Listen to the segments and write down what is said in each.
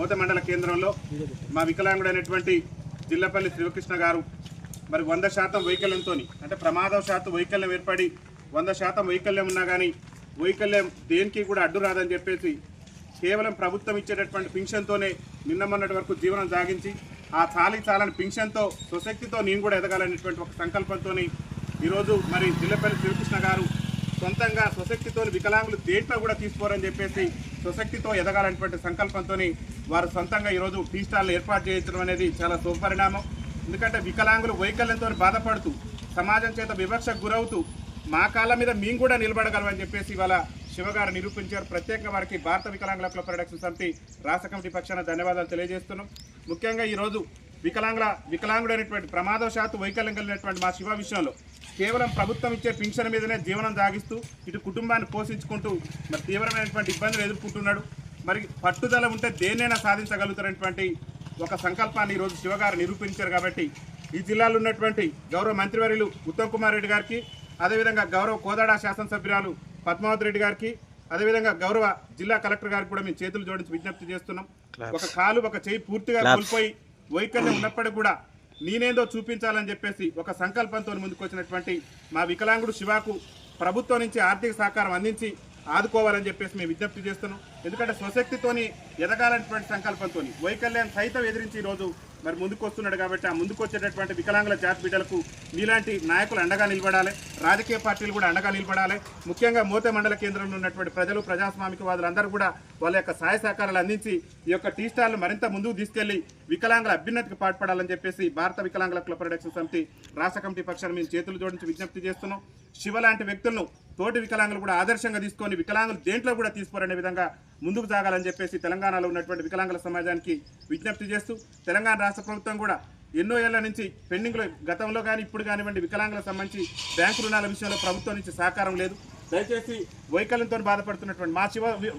మోత మండల కేంద్రంలో మా వికలాంగుడైనటువంటి జిల్లపల్లి శివకృష్ణ గారు మరి 100% వైకల్యంతో అంటే ప్రమాదవశాత్తు వైకల్యం ఏర్పడి 100% వైకల్యం ఉన్నా కానీ వైకల్యం దేనికి కూడా అడ్డు రాదని చెప్పేసి కేవలం ప్రభుత్వం ఇచ్చేటటువంటి పింఛన్తోనే నిన్న మొన్నటి వరకు జీవనం సాగించి ఆ చాలని పింఛన్తో స్వశక్తితో నేను కూడా ఎదగాలనేటువంటి ఒక సంకల్పంతో ఈరోజు మరి జిల్లపల్లి శివకృష్ణ గారు సొంతంగా స్వశక్తితో వికలాంగులు దేంట్లో కూడా తీసుకోరని చెప్పేసి స్వశక్తితో ఎదగాలనేటువంటి సంకల్పంతో వారు సొంతంగా ఈరోజు టీ స్టాల్ని ఏర్పాటు చేయించడం అనేది చాలా శుభపరిణామం. ఎందుకంటే వికలాంగులు వైకల్యంతో బాధపడుతూ సమాజం చేత వివక్షకు గురవుతూ మా కాళ్ళ మీద మేము కూడా నిలబడగలమని చెప్పేసి ఇవాళ శివగారు నిరూపించారు. ప్రత్యేకంగా వారికి భారత వికలాంగుల హక్కుల పరిరక్షణ సమితి రాష్ట్ర కమిటీ పక్షాన ధన్యవాదాలు తెలియజేస్తున్నాం. ముఖ్యంగా ఈరోజు వికలాంగుడైనటువంటి ప్రమాదవశాత్తు వైకల్యం కలిగినటువంటి మా శివ విషయంలో కేవలం ప్రభుత్వం ఇచ్చే పింఛన్ మీదనే జీవనం సాగిస్తూ ఇటు కుటుంబాన్ని పోషించుకుంటూ మరి తీవ్రమైనటువంటి ఇబ్బందులు ఎదుర్కొంటున్నాడు. మరి పట్టుదల ఉంటే దేన్నైనా సాధించగలుగుతారనేటువంటి ఒక సంకల్పాన్ని ఈరోజు శివగారు నిరూపించారు. కాబట్టి ఈ జిల్లాలో ఉన్నటువంటి గౌరవ మంత్రివర్యులు ఉత్తమ్ కుమార్ రెడ్డి గారికి, అదేవిధంగా గౌరవ కోదాడ శాసనసభ్యురాలు పద్మావతి రెడ్డి గారికి, అదేవిధంగా గౌరవ జిల్లా కలెక్టర్ గారికి కూడా మేము చేతులు జోడించి విజ్ఞప్తి చేస్తున్నాం. ఒక కాలు ఒక చేయి పూర్తిగా కోల్పోయి వైకల్యం ఉన్నప్పటికీ కూడా నేనేందో చూపించాలని చెప్పేసి ఒక సంకల్పంతో ముందుకు వచ్చినటువంటి మా వికలాంగుడు శివాకు ప్రభుత్వం నుంచి ఆర్థిక సహకారం అందించి ఆదుకోవాలని చెప్పేసి మేము విజ్ఞప్తి చేస్తున్నాం. ఎందుకంటే స్వశక్తితోని ఎదగాలనేటువంటి సంకల్పంతో వైకల్యాన్ని సైతం ఎదిరించి ఈరోజు మరి ముందుకు వస్తున్నాడు. కాబట్టి ఆ ముందుకు వచ్చేటటువంటి వికలాంగుల జాతి బిడ్డలకు మీలాంటి నాయకులు అండగా నిలబడాలి, రాజకీయ పార్టీలు కూడా అండగా నిలబడాలి. ముఖ్యంగా మోతే మండల కేంద్రంలో ఉన్నటువంటి ప్రజలు, ప్రజాస్వామికవాదులందరూ కూడా వాళ్ళ యొక్క సహాయ సహకారాలు అందించి ఈ యొక్క టీ స్టాల్ను మరింత ముందుకు తీసుకెళ్లి వికలాంగుల అభ్యున్నతికి పాటుపడాలని చెప్పేసి భారత వికలాంగుల హక్కుల పరిరక్షణ సమితి రాష్ట్ర కమిటీ పక్షాన్ని మేము చేతులు జోడించి విజ్ఞప్తి చేస్తున్నాం. శివ లాంటి వ్యక్తులను తోటి వికలాంగులు కూడా ఆదర్శంగా తీసుకొని వికలాంగులు దేంట్లో కూడా తీసుకోరనే విధంగా ముందుకు సాగాలని చెప్పేసి తెలంగాణలో ఉన్నటువంటి వికలాంగుల సమాజానికి విజ్ఞప్తి చేస్తూ తెలంగాణ రాష్ట్ర ప్రభుత్వం కూడా ఎన్నో ఏళ్ల నుంచి పెండింగ్లో గతంలో కానీ ఇప్పుడు కానివ్వండి వికలాంగులకు సంబంధించి బ్యాంకు రుణాల విషయంలో ప్రభుత్వం నుంచి సహకారం లేదు. దయచేసి వైకల్యంతో బాధపడుతున్నటువంటి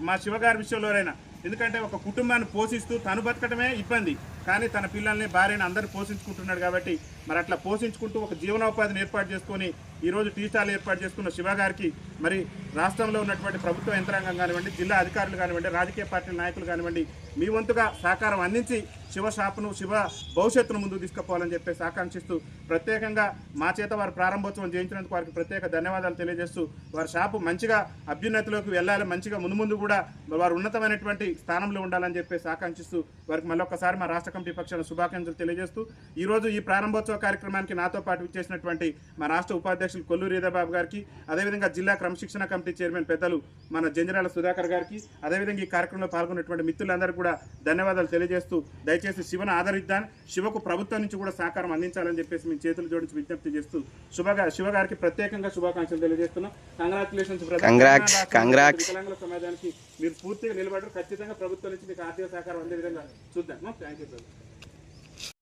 మా శివగారి విషయంలోనైనా, ఎందుకంటే ఒక కుటుంబాన్ని పోషిస్తూ తను బతకటమే ఇబ్బంది, కానీ తన పిల్లల్ని భార్యని అందరూ పోషించుకుంటున్నాడు. కాబట్టి మరి అట్లా పోషించుకుంటూ ఒక జీవనోపాధిని ఏర్పాటు చేసుకొని ఈరోజు టీ స్టాల్ ఏర్పాటు చేసుకున్న శివగారికి మరి రాష్ట్రంలో ఉన్నటువంటి ప్రభుత్వ యంత్రాంగం కానివ్వండి, జిల్లా అధికారులు కానివ్వండి, రాజకీయ పార్టీల నాయకులు కానివ్వండి, మీ వంతుగా సహకారం అందించి శివ షాపును, శివ భవిష్యత్తును ముందుకు తీసుకుపోవాలని చెప్పేసి ఆకాంక్షిస్తూ ప్రత్యేకంగా మా చేత వారు ప్రారంభోత్సవం చేయించినందుకు వారికి ప్రత్యేక ధన్యవాదాలు తెలియజేస్తూ వారి షాపు మంచిగా అభ్యున్నతిలోకి వెళ్ళాలి, మంచిగా ముందు కూడా వారు ఉన్నతమైనటువంటి స్థానంలో ఉండాలని చెప్పేసి ఆకాంక్షిస్తూ వారికి మళ్ళొక్కసారి మా రాష్ట్ర కమిటీ పక్షాన శుభాకాంక్షలు తెలియజేస్తూ ఈరోజు ఈ ప్రారంభోత్సవ కార్యక్రమానికి నాతో పాటు ఇచ్చేసినటువంటి మా రాష్ట్ర ఉపాధ్యక్షులు కొల్లూరి రీదాబాబు గారికి, అదేవిధంగా జిల్లా క్రమశిక్షణ కమిటీ చైర్మన్ పెద్దలు మన జంజరాల సుధాకర్ గారికి, అదేవిధంగా ఈ కార్యక్రమంలో పాల్గొన్నటువంటి మిత్రులందరూ కూడా ధన్యవాదాలు తెలియజేస్తూ దయచేసి శివను ఆదరిద్దాం, శివకు ప్రభుత్వం నుంచి కూడా సహకారం అందించాలని చెప్పేసి మేము చేతులు జోడించి విజ్ఞప్తి చేస్తూ శివ గారికి ప్రత్యేకంగా శుభాకాంక్షలు తెలియజేస్తున్నాం. కంగ్రాచులేషన్స్ వికలాంగుల సమాజానికి మీరు పూర్తిగా నిలబడరు. ఖచ్చితంగా ప్రభుత్వం నుంచి మీకు ఆర్థిక సహకారం అందే విధంగా చూద్దాం. Thank you.